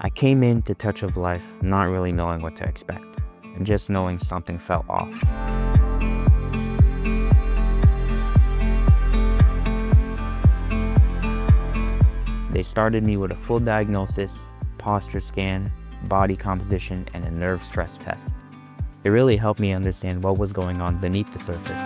I came into Touch of Life not really knowing what to expect, and just knowing something felt off. They started me with a full diagnosis, posture scan, body composition, and a nerve stress test. It really helped me understand what was going on beneath the surface.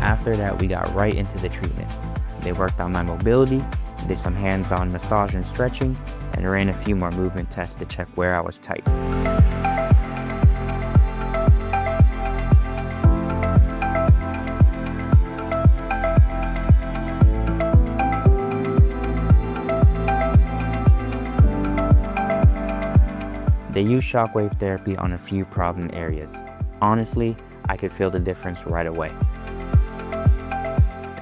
After that, we got right into the treatment. They worked on my mobility, did some hands-on massage and stretching, and ran a few more movement tests to check where I was tight. They used Shockwave Therapy on a few problem areas. Honestly, I could feel the difference right away.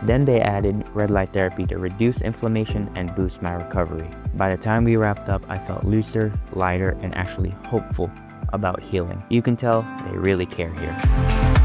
Then they added red light therapy to reduce inflammation and boost my recovery. By the time we wrapped up, I felt looser, lighter, and actually hopeful about healing. You can tell they really care here.